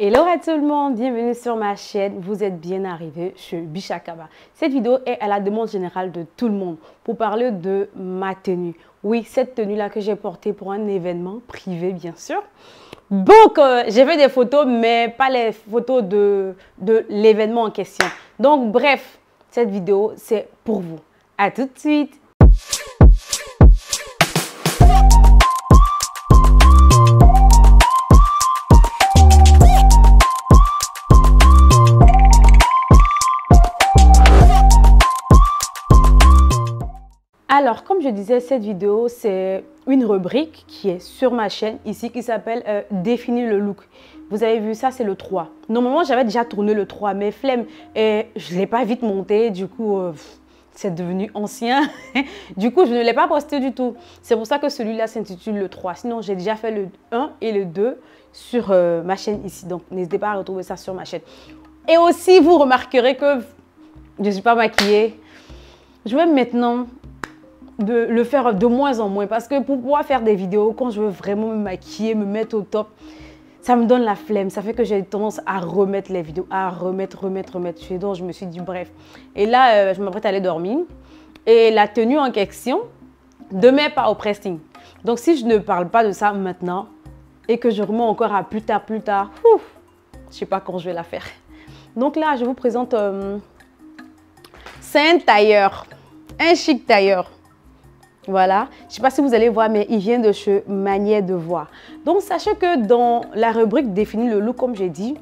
Hello à tout le monde, bienvenue sur ma chaîne, vous êtes bien arrivés chez Bishakaba. Cette vidéo est à la demande générale de tout le monde pour parler de ma tenue. Oui, cette tenue-là que j'ai portée pour un événement privé bien sûr. Donc, j'ai fait des photos, mais pas les photos de l'événement en question. Donc, bref, cette vidéo, c'est pour vous. À tout de suite. Alors, comme je disais, cette vidéo, c'est une rubrique qui est sur ma chaîne ici qui s'appelle Définir le look. Vous avez vu, ça, c'est le 3. Normalement, j'avais déjà tourné le 3, mais flemme. Et je ne l'ai pas vite monté, du coup, c'est devenu ancien. Du coup, je ne l'ai pas posté du tout. C'est pour ça que celui-là s'intitule le 3. Sinon, j'ai déjà fait le 1 et le 2 sur ma chaîne ici. Donc, n'hésitez pas à retrouver ça sur ma chaîne. Et aussi, vous remarquerez que je ne suis pas maquillée. Je vais maintenant de le faire de moins en moins parce que pour pouvoir faire des vidéos, quand je veux vraiment me maquiller, me mettre au top, ça me donne la flemme. Ça fait que j'ai tendance à remettre les vidéos, à remettre. Donc je me suis dit bref. Et là, je m'apprête à aller dormir. Et la tenue en question, demain part au pressing. Donc si je ne parle pas de ça maintenant et que je remets encore à plus tard, ouf, je ne sais pas quand je vais la faire. Donc là, je vous présente, c'est un tailleur, un chic tailleur. Voilà, je ne sais pas si vous allez voir, mais il vient de chez Manière de Voir. Donc, sachez que dans la rubrique Définir le look, comme j'ai dit,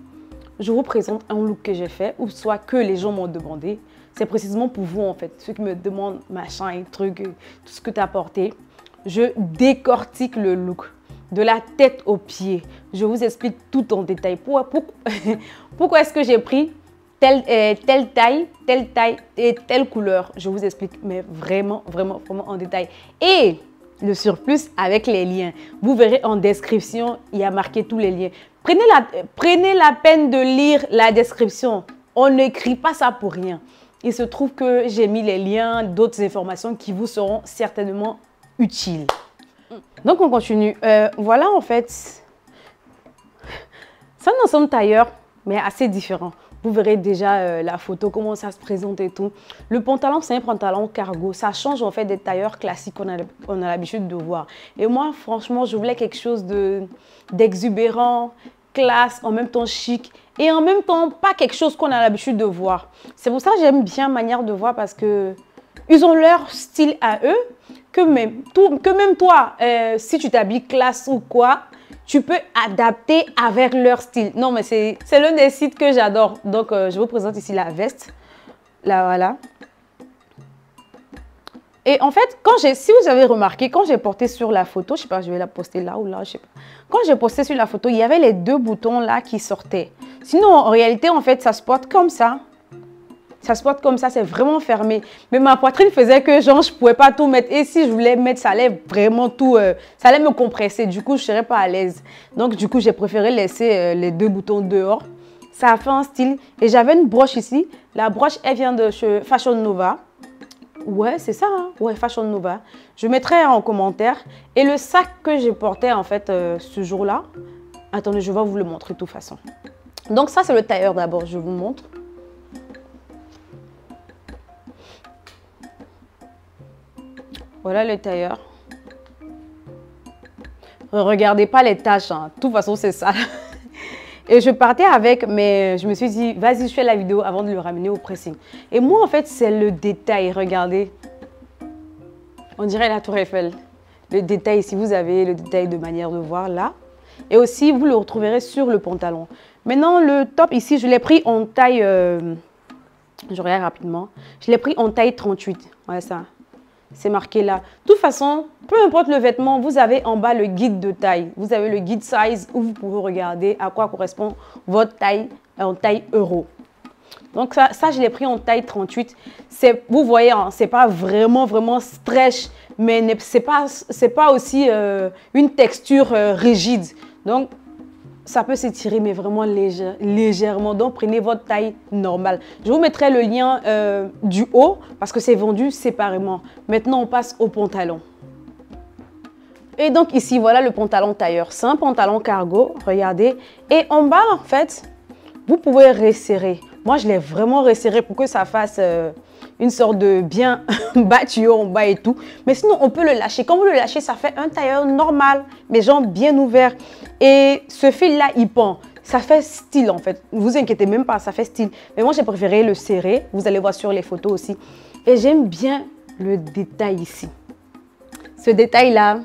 je vous présente un look que j'ai fait, ou soit que les gens m'ont demandé. C'est précisément pour vous, en fait, ceux qui me demandent machin et truc, tout ce que tu as porté. Je décortique le look, de la tête aux pieds. Je vous explique tout en détail. Pourquoi est-ce que j'ai pris telle taille et telle couleur. Je vous explique, mais vraiment en détail. Et le surplus avec les liens. Vous verrez en description, il y a marqué tous les liens. Prenez la peine de lire la description. On n'écrit pas ça pour rien. Il se trouve que j'ai mis les liens, d'autres informations qui vous seront certainement utiles. Donc, on continue. Voilà, en fait, c'est un ensemble tailleur, mais assez différent. Vous verrez déjà la photo, comment ça se présente et tout. Le pantalon, c'est un pantalon cargo. Ça change en fait des tailleurs classiques qu'on a l'habitude de voir. Et moi, franchement, je voulais quelque chose d'exubérant, classe, en même temps chic. Et en même temps, pas quelque chose qu'on a l'habitude de voir. C'est pour ça que j'aime bien Manière de Voir parce que ils ont leur style à eux. Que même toi, si tu t'habilles classe ou quoi, tu peux adapter avec leur style. Non, mais c'est l'un des sites que j'adore. Donc, je vous présente ici la veste. Là, voilà. Et en fait, si vous avez remarqué, quand j'ai porté sur la photo, je ne sais pas, je vais la poster là ou là, je sais pas. Quand j'ai posté sur la photo, il y avait les deux boutons là qui sortaient. Sinon, en réalité, en fait, ça se porte comme ça. Ça se porte comme ça, c'est vraiment fermé. Mais ma poitrine faisait que genre, je ne pouvais pas tout mettre. Et si je voulais mettre, ça allait vraiment tout, ça allait me compresser. Du coup, je ne serais pas à l'aise. Donc, du coup, j'ai préféré laisser les deux boutons dehors. Ça a fait un style. Et j'avais une broche ici. La broche, elle vient de chez Fashion Nova. Ouais, c'est ça. Hein? Ouais, Fashion Nova. Je mettrai en commentaire. Et le sac que j'ai porté, en fait, ce jour-là. Attendez, je vais vous le montrer de toute façon. Donc, ça, c'est le tailleur d'abord. Je vous montre. Voilà le tailleur. Regardez pas les taches, hein. De toute façon, c'est ça. Et je partais avec, mais je me suis dit, vas-y, je fais la vidéo avant de le ramener au pressing. Et moi, en fait, c'est le détail. Regardez. On dirait la Tour Eiffel. Le détail, si vous avez le détail de Manière de Voir là. Et aussi, vous le retrouverez sur le pantalon. Maintenant, le top ici, je l'ai pris en taille... je regarde rapidement. Je l'ai pris en taille 38. Ouais, ça. C'est marqué là. De toute façon, peu importe le vêtement, vous avez en bas le guide de taille. Vous avez le guide size où vous pouvez regarder à quoi correspond votre taille en taille euro. Donc ça je l'ai pris en taille 38. Vous voyez, hein, c'est pas vraiment stretch, mais c'est pas aussi une texture rigide. Donc, ça peut s'étirer, mais vraiment légèrement. Donc, prenez votre taille normale. Je vous mettrai le lien du haut parce que c'est vendu séparément. Maintenant, on passe au pantalon. Et donc ici, voilà le pantalon tailleur. C'est un pantalon cargo, regardez. Et en bas, en fait, vous pouvez resserrer. Moi, je l'ai vraiment resserré pour que ça fasse une sorte de bien battu en bas et tout. Mais sinon, on peut le lâcher. Quand vous le lâchez, ça fait un tailleur normal, mais jambes bien ouvertes. Et ce fil-là, il pend. Ça fait style, en fait. Ne vous inquiétez même pas, ça fait style. Mais moi, j'ai préféré le serrer. Vous allez voir sur les photos aussi. Et j'aime bien le détail ici. Ce détail-là,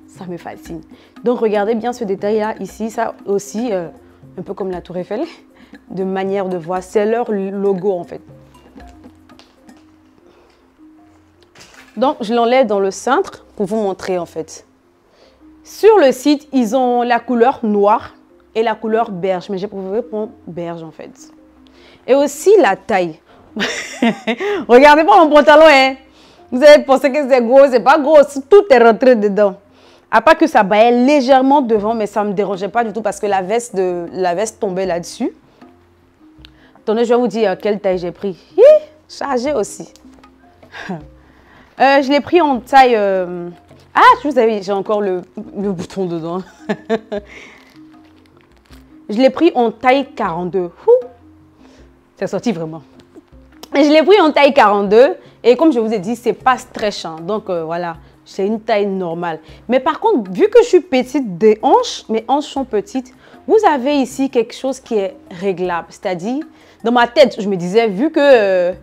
ça me fascine. Donc, regardez bien ce détail-là ici. Ça aussi, un peu comme la Tour Eiffel, de manière de voir. C'est leur logo, en fait. Donc, je l'enlève dans le cintre pour vous montrer, en fait. Sur le site, ils ont la couleur noire et la couleur beige. Mais j'ai préféré prendre beige, en fait. Et aussi la taille. Regardez pas mon pantalon, hein. Vous avez pensé que c'est gros, c'est pas gros. Tout est rentré dedans. À part que ça baillait légèrement devant, mais ça ne me dérangeait pas du tout parce que la veste tombait là-dessus. Attendez, je vais vous dire quelle taille j'ai pris. Chargé aussi. Je l'ai pris en taille... Ah, je vous avais, j'ai encore le bouton dedans. Je l'ai pris en taille 42. C'est sorti vraiment. Je l'ai pris en taille 42 et comme je vous ai dit, c'est pas stretch. Hein. Donc voilà, c'est une taille normale. Mais par contre, vu que je suis petite des hanches, mes hanches sont petites, vous avez ici quelque chose qui est réglable. C'est-à-dire, dans ma tête, je me disais, vu que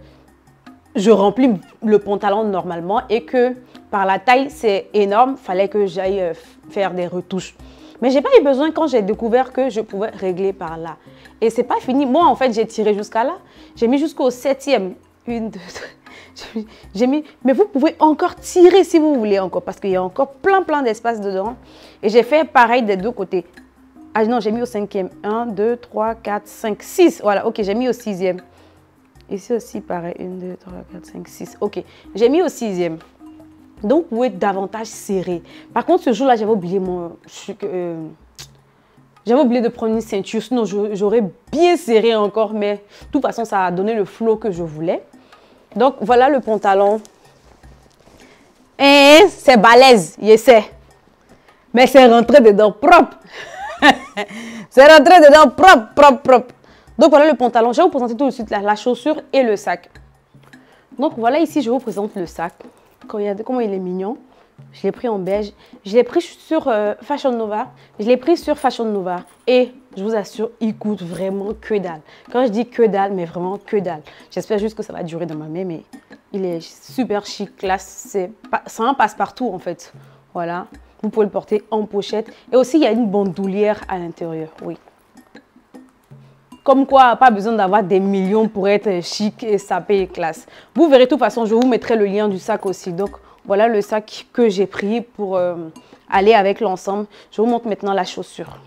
je remplis le pantalon normalement et que par la taille, c'est énorme, il fallait que j'aille faire des retouches. Mais je n'ai pas eu besoin quand j'ai découvert que je pouvais régler par là. Et c'est pas fini. Moi, en fait, j'ai tiré jusqu'à là. J'ai mis jusqu'au 7e. Une, deux, trois. J'ai mis... Mais vous pouvez encore tirer si vous voulez encore. Parce qu'il y a encore plein d'espace dedans. Et j'ai fait pareil des deux côtés. Ah non, j'ai mis au 5e. 1, 2, 3, 4, 5, 6. Voilà, ok, j'ai mis au 6e. Ici aussi, pareil. 1, 2, 3, 4, 5, 6. Ok, j'ai mis au 6e. Donc, vous pouvez davantage serrer. Par contre, ce jour-là, j'avais oublié mon... J'avais oublié de prendre une ceinture, sinon j'aurais bien serré encore, mais de toute façon, ça a donné le flow que je voulais. Donc, voilà le pantalon. Et c'est balèze, je sais. Mais c'est rentré dedans propre. C'est rentré dedans propre. Donc, voilà le pantalon. Je vais vous présenter tout de suite la chaussure et le sac. Donc, voilà ici, je vous présente le sac. Regardez comment il est mignon. Je l'ai pris en beige. Je l'ai pris sur Fashion Nova. Je l'ai pris sur Fashion Nova. Et je vous assure, il coûte vraiment que dalle. Quand je dis que dalle, mais vraiment que dalle. J'espère juste que ça va durer dans ma main, mais il est super chic, classe. C'est un passe-partout en fait. Voilà. Vous pouvez le porter en pochette. Et aussi, il y a une bandoulière à l'intérieur. Oui. Comme quoi, pas besoin d'avoir des millions pour être chic et sapé et classe. Vous verrez de toute façon, je vous mettrai le lien du sac aussi. Donc, voilà le sac que j'ai pris pour aller avec l'ensemble. Je vous montre maintenant la chaussure.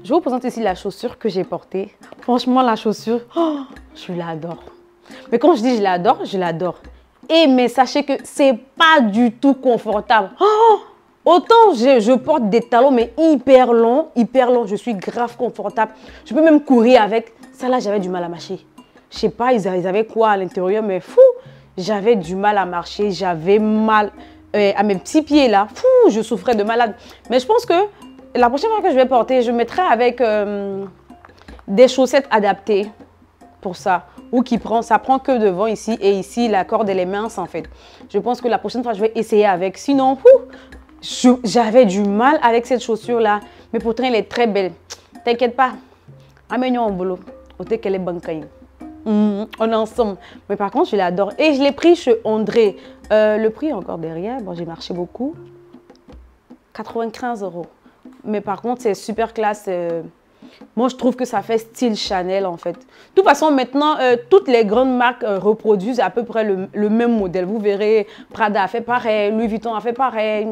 Je vous présente ici la chaussure que j'ai portée. Franchement, la chaussure, oh, je l'adore. Mais quand je dis je l'adore, je l'adore. Et mais sachez que c'est pas du tout confortable. Oh, autant je porte des talons, mais hyper longs. Je suis grave confortable. Je peux même courir avec. Ça là, j'avais du mal à marcher. Je sais pas, ils avaient quoi à l'intérieur, mais fou. J'avais du mal à marcher, j'avais mal à mes petits pieds là. Fou, je souffrais de malade. Mais je pense que la prochaine fois que je vais porter, je mettrai avec des chaussettes adaptées pour ça. Ou ça prend que devant ici et ici la corde elle est mince en fait. Je pense que la prochaine fois je vais essayer avec. Sinon, j'avais du mal avec cette chaussure là. Mais pourtant elle est très belle. T'inquiète pas. Amène-nous en boulot. Ôtez qu'elle est bancaille. On est ensemble. Mais par contre, je l'adore. Et je l'ai pris chez André. Le prix est encore derrière. Bon, j'ai marché beaucoup. 95 €. Mais par contre, c'est super classe. Moi, je trouve que ça fait style Chanel, en fait. De toute façon, maintenant, toutes les grandes marques reproduisent à peu près le même modèle. Vous verrez, Prada a fait pareil, Louis Vuitton a fait pareil.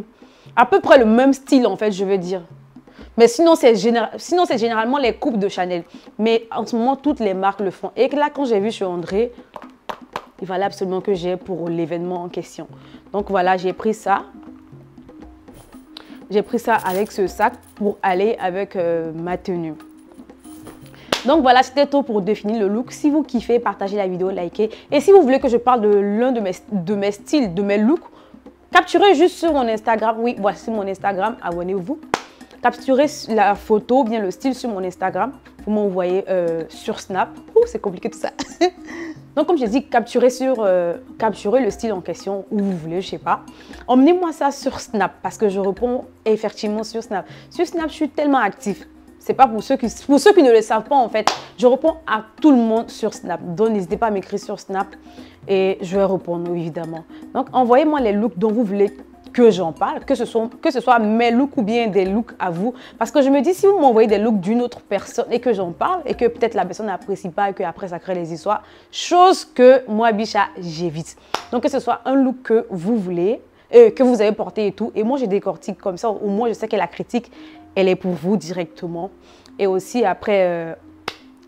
À peu près le même style, en fait, je veux dire. Mais sinon, c'est généralement les coupes de Chanel. Mais en ce moment, toutes les marques le font. Et là, quand j'ai vu chez André, il fallait absolument que j'ai pour l'événement en question. Donc voilà, j'ai pris ça. J'ai pris ça avec ce sac pour aller avec ma tenue. Donc voilà, c'était tout pour définir le look. Si vous kiffez, partagez la vidéo, likez. Et si vous voulez que je parle de l'un de mes styles, de mes looks, capturez juste sur mon Instagram. Oui, voici mon Instagram, abonnez-vous. Capturez la photo, bien le style sur mon Instagram. Vous m'envoyez sur Snap. Ouh, c'est compliqué tout ça. Donc, comme je dis, capturez le style en question où vous voulez, je sais pas. Emmenez-moi ça sur Snap parce que je réponds effectivement sur Snap. Sur Snap, je suis tellement active. C'est pas pour ceux qui ne le savent pas en fait. Je réponds à tout le monde sur Snap. Donc, n'hésitez pas à m'écrire sur Snap et je vais répondre évidemment. Donc, envoyez-moi les looks dont vous voulez que j'en parle, que ce soit mes looks ou bien des looks à vous. Parce que je me dis, si vous m'envoyez des looks d'une autre personne et que j'en parle et que peut-être la personne n'apprécie pas et qu'après ça crée des histoires, chose que moi, Bicha, j'évite. Donc, que ce soit un look que vous voulez, que vous avez porté et tout, et moi, je décortique comme ça. Au moins, je sais que la critique, elle est pour vous directement. Et aussi, après...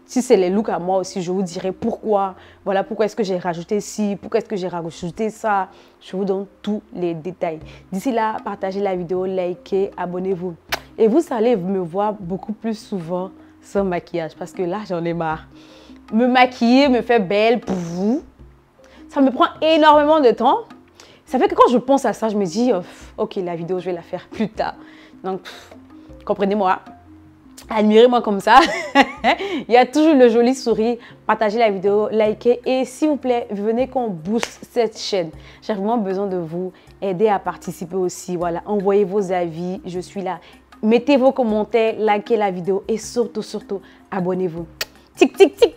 si c'est les looks à moi aussi, je vous dirai pourquoi. Voilà, pourquoi est-ce que j'ai rajouté ci, pourquoi est-ce que j'ai rajouté ça. Je vous donne tous les détails. D'ici là, partagez la vidéo, likez, abonnez-vous. Et vous allez me voir beaucoup plus souvent sans maquillage parce que là, j'en ai marre. Me maquiller, me faire belle pour vous, ça me prend énormément de temps. Ça fait que quand je pense à ça, je me dis, ok, la vidéo, je vais la faire plus tard. Donc, comprenez-moi. Admirez-moi comme ça. Il y a toujours le joli sourire. Partagez la vidéo, likez et s'il vous plaît, venez qu'on booste cette chaîne. J'ai vraiment besoin de vous. Aidez à participer aussi. Voilà, envoyez vos avis. Je suis là. Mettez vos commentaires, likez la vidéo et surtout, abonnez-vous. Tic, tic, tic.